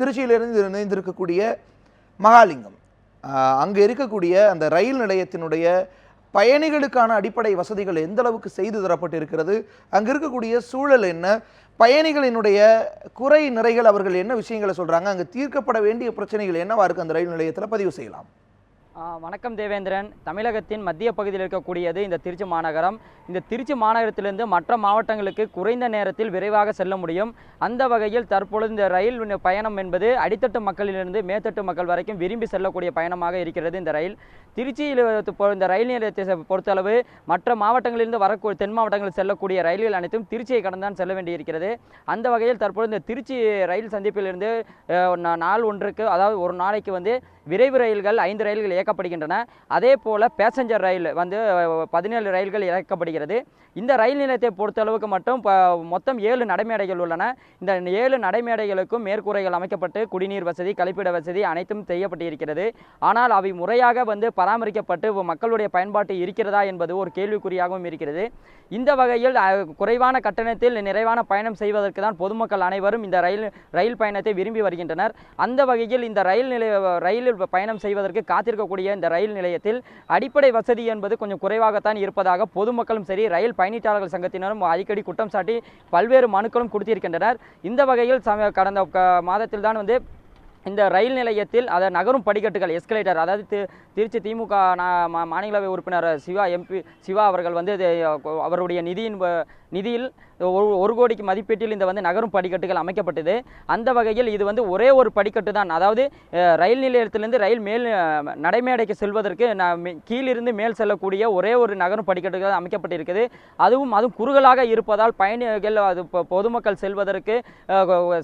திருச்சியிலிருந்து இணைந்திருக்கக்கூடிய மகாலிங்கம், அங்கே இருக்கக்கூடிய அந்த ரயில் நிலையத்தினுடைய பயணிகளுக்கான அடிப்படை வசதிகள் எந்த அளவுக்கு செய்து தரப்பட்டு இருக்கிறது, அங்கே இருக்கக்கூடிய சூழல் என்ன, பயணிகளினுடைய குறை நிறைகள் அவர்கள் என்ன விஷயங்களை சொல்றாங்க, அங்கே தீர்க்கப்பட வேண்டிய பிரச்சனைகள் என்னவா இருக்கு அந்த ரயில் நிலையத்தில் பதிவு செய்யலாம். வணக்கம் தேவேந்திரன். தமிழகத்தின் மத்திய பகுதியில் இருக்கக்கூடியது இந்த திருச்சி மாநகரம். இந்த திருச்சி மாநகரத்திலிருந்து மற்ற மாவட்டங்களுக்கு குறைந்த நேரத்தில் விரைவாக செல்ல முடியும். அந்த வகையில் தற்பொழுது இந்த ரயில் பயணம் என்பது அடித்தட்டு மக்களிலிருந்து மேத்தட்டு மக்கள் வரைக்கும் விரும்பி செல்லக்கூடிய பயணமாக இருக்கிறது. இந்த ரயில் திருச்சியில் இந்த ரயில் நிலையத்தை பொறுத்தளவு மற்ற மாவட்டங்களிலிருந்து வரக்கூடிய தென் மாவட்டங்களில் செல்லக்கூடிய ரயில்கள் அனைத்தும் திருச்சியை கடந்தான் செல்ல வேண்டியிருக்கிறது. அந்த வகையில் தற்பொழுது இந்த திருச்சி ரயில் சந்திப்பிலிருந்து நாள் ஒன்றுக்கு, அதாவது ஒரு நாளைக்கு விரைவு ரயில்கள் 5 ரயில்கள் இயக்கப்படுகின்றன. அதே போல் பேசஞ்சர் ரயில் 17 ரயில்கள் இயக்கப்படுகிறது. இந்த ரயில் நிலையத்தை பொறுத்தளவுக்கு மட்டும் மொத்தம் 7 நடைமேடைகள் உள்ளன. இந்த 7 நடைமேடைகளுக்கும் மேற்கூரைகள் அமைக்கப்பட்டு குடிநீர் வசதி, கழிப்பிட வசதி அனைத்தும் செய்யப்பட்டிருக்கிறது. ஆனால் அவை முறையாக பராமரிக்கப்பட்டு மக்களுடைய பயன்பாட்டு இருக்கிறதா என்பது ஒரு கேள்விக்குறியாகவும் இருக்கிறது. இந்த வகையில் குறைவான கட்டணத்தில் நிறைவான பயணம் செய்வதற்கு தான் பொதுமக்கள் அனைவரும் இந்த ரயில் பயணத்தை விரும்பி வருகின்றனர். அந்த வகையில் இந்த ரயிலில் பயணம் செய்வதற்கு காத்திருக்கக்கூடிய இந்த ரயில் நிலையத்தில் அடிப்படை வசதி என்பது கொஞ்சம் குறைவாகத்தான் இருப்பதாக பொதுமக்களும் சரி, ரயில் பயணிட்டாளர்கள் சங்கத்தினரும் அடிக்கடி குற்றம் சாட்டி பல்வேறு மனுக்களும் கொடுத்திருக்கின்றனர். இந்த வகையில் கடந்த மாதத்தில் தான் இந்த ரயில் நிலையத்தில் நகரும் படிக்கட்டுகள், எஸ்கலேட்டர், அதாவது திருச்சி திமுக மாநிலவை உறுப்பினர் சிவா அவர்கள் அவருடைய நிதியில் 1 கோடிக்கு மதிப்பீட்டில் இந்த நகரும் படிக்கட்டுகள் அமைக்கப்பட்டது. அந்த வகையில் இது ஒரே ஒரு படிக்கட்டு தான். அதாவது ரயில் நிலையத்திலிருந்து ரயில் மேல் நடைமேடைக்கு செல்வதற்கு கீழிருந்து மேல் செல்லக்கூடிய ஒரே ஒரு நகரும் படிக்கட்டுகள் அமைக்கப்பட்டிருக்கிறது. அதுவும் குறுகலாக இருப்பதால் பயணிகள் பொதுமக்கள் செல்வதற்கு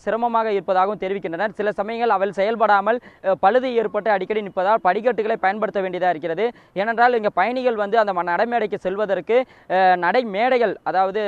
சிரமமாக இருப்பதாகவும் தெரிவிக்கின்றனர். சில சமயங்கள் அவள் செயல்படாமல் பழுது ஏற்பட்டு அடிக்கடி நிற்பதால் படிக்கட்டுகளை பயன்படுத்த வேண்டியதாக இருக்கிறது. ஏனென்றால் இங்கே பயணிகள் அந்த நடைமேடைக்கு செல்வதற்கு நடைமேடைகள், அதாவது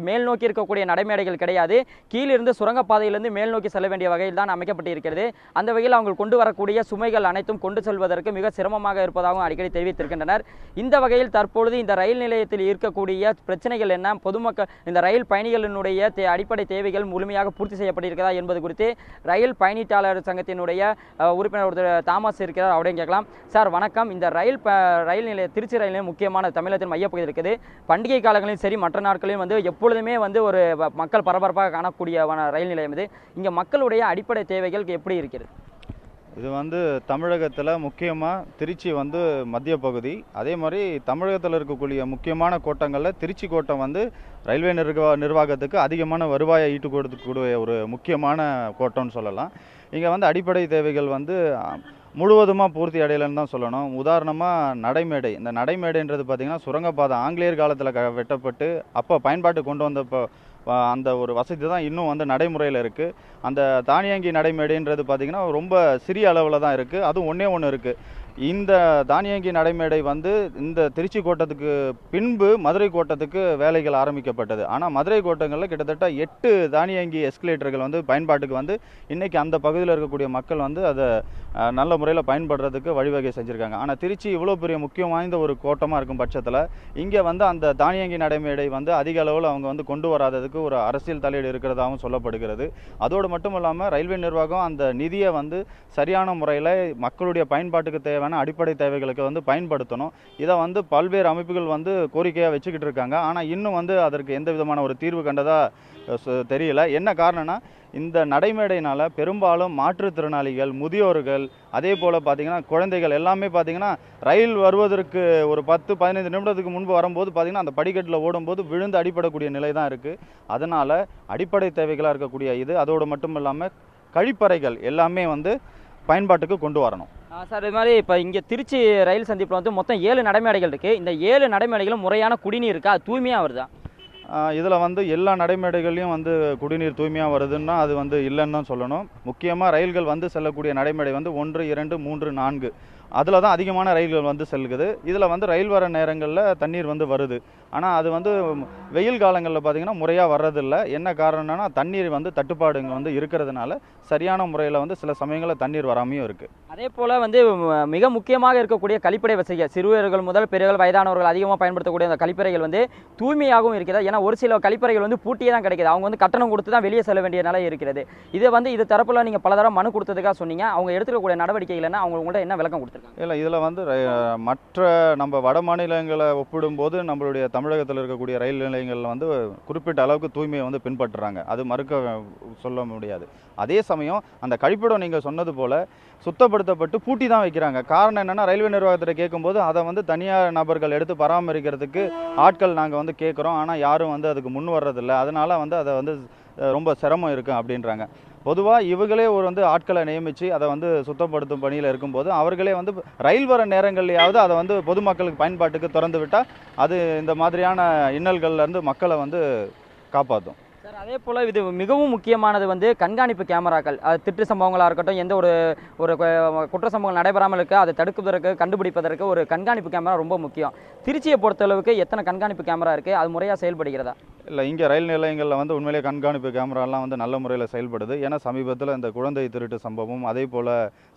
மேல் நோக்கி இருக்கக்கூடிய நடைமேடைகள் கிடையாது. கீழிருந்து சுரங்கப்பாதையிலிருந்து மேல் நோக்கி செல்ல வேண்டிய வகையில் தான் அமைக்கப்பட்டிருக்கிறது. அந்த வகையில் அவங்க கொண்டு வரக்கூடிய சுமைகள் அனைத்தும் கொண்டு செல்வதற்கு மிக சிரமமாக இருப்பதாகவும் அடிக்கடி தெரிவித்திருக்கின்றனர். இந்த வகையில் தற்பொழுது இந்த ரயில் நிலையத்தில் இருக்கக்கூடிய பிரச்சனைகள் என்ன, பொதுமக்கள் இந்த ரயில் பயணிகளினுடைய அடிப்படை தேவைகள் முழுமையாக பூர்த்தி செய்யப்பட்டிருக்கிறதா என்பது குறித்து ரயில் பயணிட்டாளர் சங்கத்தினுடைய உறுப்பினர் ஒருத்தர் தாமஸ் இருக்கிறார், அவரையும் கேட்கலாம். சார் வணக்கம். இந்த ரயில் நிலையம், திருச்சி ரயில் நிலையம் முக்கியமான தமிழகத்தின் மையப்பகுதி இருக்குது. பண்டிகை காலங்களிலும் சரி, மற்ற நாட்களிலும் எப்பொழுதுமே ஒரு மக்கள் பரபரப்பாக காணக்கூடிய ரயில் நிலையம் இது. இங்கே மக்களுடைய அடிப்படை தேவைகள் எப்படி இருக்கிறது? இது தமிழகத்தில் முக்கியமாக திருச்சி மத்திய பகுதி. அதே மாதிரி தமிழகத்தில் இருக்கக்கூடிய முக்கியமான கோட்டங்களில் திருச்சி கோட்டம் ரயில்வே நிர்வாகத்துக்கு அதிகமான வருவாயை ஈட்டு கொடுக்கக்கூடிய ஒரு முக்கியமான கோட்டம்னு சொல்லலாம். இங்கே அடிப்படை தேவைகள் முழுவதுமாக பூர்த்தி அடையலைன்னு தான் சொல்லணும். உதாரணமாக நடைமேடை. இந்த நடைமேடைன்றது பார்த்திங்கன்னா சுரங்கப்பாதை ஆங்கிலேயர் காலத்தில் வெட்டப்பட்டு அப்போ பயன்பாட்டு கொண்டு வந்தப்போ அந்த ஒரு வசதி தான் இன்னும் நடைமுறையில் இருக்குது. அந்த தானியங்கி நடைமேடைன்றது பார்த்திங்கன்னா ரொம்ப சிறிய அளவில் தான் இருக்குது. அதுவும் ஒன்று இருக்குது. இந்த தானியங்கி நடைமேடை இந்த திருச்சி கோட்டத்துக்கு பின்பு மதுரை கோட்டத்துக்கு வேலைகள் ஆரம்பிக்கப்பட்டது. ஆனால் மதுரை கோட்டங்களில் கிட்டத்தட்ட 8 தானியங்கி எஸ்கலேட்டர்கள் பயன்பாட்டுக்கு இன்றைக்கி அந்த பகுதியில் இருக்கக்கூடிய மக்கள் அதை நல்ல முறையில் பயன்படுறதுக்கு வழிவகை செஞ்சுருக்காங்க. ஆனால் திருச்சி இவ்வளோ பெரிய முக்கியம் வாய்ந்த ஒரு கோட்டமாக இருக்கும் பட்சத்தில் இங்கே அந்த தானியங்கி நடைமேடை அதிக அளவில் அவங்க கொண்டு வராததுக்கு ஒரு அரசியல் தலையீடு இருக்கிறதாகவும் சொல்லப்படுகிறது. அதோடு மட்டும் இல்லாமல் ரயில்வே நிர்வாகம் அந்த நிதியை சரியான முறையில் மக்களுடைய பயன்பாட்டுக்கு தேவையான அடிப்படை தேவைகளுக்கு பயன்படுத்தணும். இதை பல்வேறு அமைப்புகள் கோரிக்கையாக வச்சுக்கிட்டு இருக்காங்க. ஆனால் இன்னும் அதற்கு எந்த விதமான ஒரு தீர்வு கண்டதா தெரியல. என்ன காரணம்னா, இந்த நடைமேடையினால் பெரும்பாலும் மாற்றுத்திறனாளிகள், முதியோர்கள், அதே போல் பார்த்திங்கன்னா குழந்தைகள் எல்லாமே பார்த்திங்கன்னா ரயில் வருவதற்கு ஒரு 10-15 நிமிடத்துக்கு முன்பு வரும்போது பார்த்திங்கன்னா அந்த படிக்கட்டில் ஓடும்போது விழுந்து அடிப்படக்கூடிய நிலை தான் இருக்குது. அதனால் அடிப்படை தேவைகளாக இருக்கக்கூடிய இது, அதோடு மட்டும் இல்லாமல் கழிப்பறைகள் எல்லாமே பயன்பாட்டுக்கு கொண்டு வரணும். சார், இது மாதிரி இப்போ இங்கே திருச்சி ரயில் சந்திப்பில் மொத்தம் 7 நடைமேடைகள் இருக்குது. இந்த 7 நடைமேடைகளும் முறையான குடிநீர் இருக்கா, தூய்மையாக வருதா? இதில் எல்லா நடைமேடைகள்லையும் குடிநீர் தூய்மையாக வருதுன்னா அது இல்லைன்னு தான் சொல்லணும். முக்கியமாக ரயில்கள் செல்லக்கூடிய நடைமேடை 1, 2, 3, 4 அதில் தான் அதிகமான ரயில்கள் வந்து செல்லுது. இதில் வந்து ரயில் வர நேரங்களில் தண்ணீர் வந்து வருது. ஆனால் அது வந்து வெயில் காலங்களில் பார்த்திங்கன்னா முறையாக வர்றதில்ல. என்ன காரணம்னா தண்ணீர் வந்து தட்டுப்பாடு இங்கே வந்து இருக்கிறதுனால சரியான முறையில் வந்து சில சமயங்களில் தண்ணீர் வராமையும் இருக்குது. அதே போல் வந்து மிக முக்கியமாக இருக்கக்கூடிய கழிப்பறை வசதிகள் சிறுவர்கள் முதல் பெரியவர்கள் வயதானவர்கள் அதிகமாக பயன்படுத்தக்கூடிய அந்த கழிப்பறைகள் வந்து தூய்மையாகவும் இருக்கிறது. ஏன்னா ஒரு சில கழிப்பறைகள் வந்து பூட்டியே தான் கிடைக்குது. அவங்க வந்து கட்டணம் கொடுத்து தான் வெளியே செல்ல வேண்டிய நிலை இருக்கிறது. இதை வந்து இது தரப்புல நீங்கள் பல தடவை மனு கொடுத்ததுக்காக சொன்னீங்க. அவங்க எடுத்துக்கக்கூடிய நடவடிக்கைகள் என்ன, அவங்க உங்கள்கிட்ட என்ன விளக்கம் கொடுத்துருக்காங்க? இல்லை, இதில் வந்து மற்ற நம்ம வட மாநிலங்களை ஒப்பிடும்போது நம்மளுடைய தமிழகத்தில் இருக்கக்கூடிய ரயில் நிலையங்களில் வந்து குறிப்பிட்ட அளவுக்கு தூய்மையை வந்து பின்பற்றுறாங்க. அது மறுக்க சொல்ல முடியாது. அதே சமயம் அந்த கழிப்பிடம் நீங்கள் சொன்னது போல் சுத்தப்படுத்தப்பட்டு பூட்டி தான் வைக்கிறாங்க. காரணம் என்னென்னா ரயில்வே நிர்வாகத்தில் கேட்கும்போது அதை வந்து தனியார் நபர்கள் எடுத்து பராமரிக்கிறதுக்கு ஆட்கள் நாங்கள் வந்து கேட்குறோம். ஆனால் யாரும் வந்து அதுக்கு முன் வர்றதில்லை. அதனால் வந்து அதை வந்து ரொம்ப சிரமம் இருக்குது அப்படின்றாங்க. பொதுவாக இவங்களே ஒரு வந்து ஆட்களை நியமித்து அதை வந்து சுத்தப்படுத்தும் பணியில் இருக்கும்போது அவர்களே வந்து ரயில் வர நேரங்கள்லையாவது அதை வந்து பொதுமக்களுக்கு பயன்பாட்டுக்கு திறந்து விட்டால் அது இந்த மாதிரியான இன்னல்கள்லேருந்து மக்களை வந்து காப்பாற்றும். சார், அதே போல் இது மிகவும் முக்கியமானது வந்து கண்காணிப்பு கேமராக்கள். அது திட்டு சம்பவங்களாக இருக்கட்டும், எந்த ஒரு குற்ற சம்பவங்கள் நடைபெறாமல் இருக்க அதை தடுப்பதற்கு கண்டுபிடிப்பதற்கு ஒரு கண்காணிப்பு கேமரா ரொம்ப முக்கியம். திருச்சியை பொறுத்தளவுக்கு எத்தனை கண்காணிப்பு கேமரா இருக்குது, அது முறையாக செயல்படுகிறதா? இல்லை, இங்கே ரயில் நிலையங்களில் வந்து உண்மையிலே கண்காணிப்பு கேமராலாம் வந்து நல்ல முறையில் செயல்படுது. ஏன்னா சமீபத்தில் இந்த குழந்தை திருட்டு சம்பவம், அதே போல்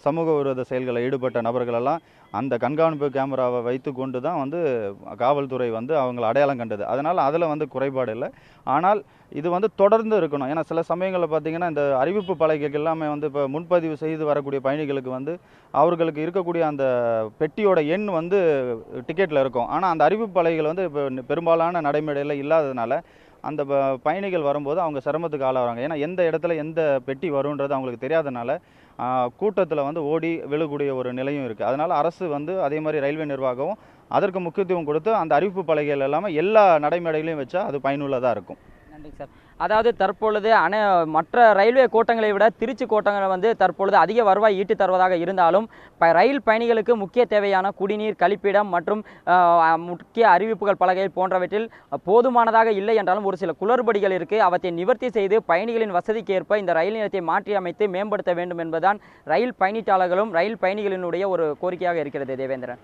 சமூக விரோத செயல்களில் ஈடுபட்ட நபர்களெல்லாம் அந்த கண்காணிப்பு கேமராவை வைத்து கொண்டு தான் வந்து காவல்துறை வந்து அவங்களை அடையாளம் கண்டது. அதனால் அதில் வந்து குறைபாடு இல்லை. ஆனால் இது வந்து தொடர்ந்து இருக்கணும். ஏன்னா சில சமயங்களில் பார்த்திங்கன்னா இந்த அறிவிப்பு பலகைகள் எல்லாமே வந்து இப்போ முன்பதிவு செய்து வரக்கூடிய பயணிகளுக்கு வந்து அவர்களுக்கு இருக்கக்கூடிய அந்த பெட்டியோட எண் வந்து டிக்கெட்டில் இருக்கும். ஆனால் அந்த அறிவிப்பு பலகைகள் வந்து இப்போ பெரும்பாலான நடைமுறையில் இல்லாததுனால அந்த பயணிகள் வரும்போது அவங்க சிரமத்துக்கு ஆளாகிறாங்க. ஏன்னா எந்த இடத்துல எந்த பெட்டி வரும்ன்றது அவங்களுக்கு தெரியாதனால கூட்டத்தில் வந்து ஓடி விழக்கூடிய ஒரு நிலையும் இருக்குது. அதனால் அரசு வந்து அதே மாதிரி ரயில்வே நிர்வாகம் அதற்கு முக்கியத்துவம் கொடுத்து அந்த அறிவிப்பு பலகைகள் எல்லாமே எல்லா நடைமுறைகளையும் வச்சா அது பயனுள்ளதாக இருக்கும். நன்றி சார். அதாவது தற்பொழுது மற்ற ரயில்வே கோட்டங்களை விட திருச்சி கோட்டங்கள் வந்து தற்பொழுது அதிக வருவாய் ஈட்டி தருவதாக இருந்தாலும் ரயில் பயணிகளுக்கு முக்கிய தேவையான குடிநீர், கழிப்பிடம் மற்றும் முக்கிய அறிவிப்புகள் பலகை போன்றவற்றில் போதுமானதாக இல்லை என்றாலும் ஒரு சில குளறுபடிகள் இருக்குது. அவற்றை நிவர்த்தி செய்து பயணிகளின் வசதிக்கு ஏற்ப இந்த ரயில் நிலையத்தை மாற்றி அமைத்து மேம்படுத்த வேண்டும் என்பதுதான் ரயில் பயணிட்டாளர்களும் ரயில் பயணிகளினுடைய ஒரு கோரிக்கையாக இருக்கிறது. தேவேந்திரன்.